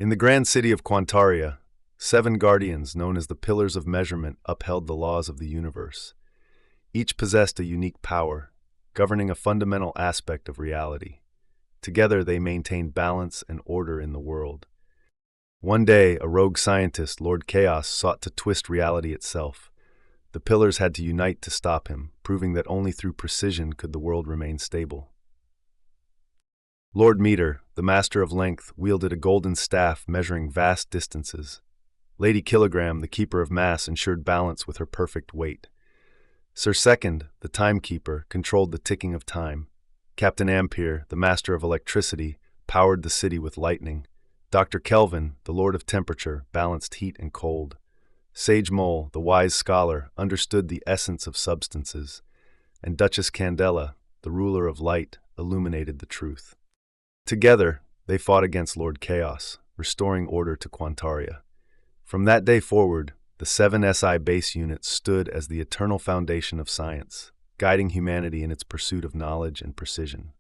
In the grand city of Quantaria, 7 guardians, known as the Pillars of Measurement, upheld the laws of the universe. Each possessed a unique power, governing a fundamental aspect of reality. Together, they maintained balance and order in the world. One day, a rogue scientist, Lord Chaos, sought to twist reality itself. The Pillars had to unite to stop him, proving that only through precision could the world remain stable. Lord Meter, the master of length, wielded a golden staff measuring vast distances. Lady Kilogram, the keeper of mass, ensured balance with her perfect weight. Sir Second, the timekeeper, controlled the ticking of time. Captain Ampere, the master of electricity, powered the city with lightning. Dr. Kelvin, the lord of temperature, balanced heat and cold. Sage Mole, the wise scholar, understood the essence of substances. And Duchess Candela, the ruler of light, illuminated the truth. Together, they fought against Lord Chaos, restoring order to Quantaria. From that day forward, the 7 SI base units stood as the eternal foundation of science, guiding humanity in its pursuit of knowledge and precision.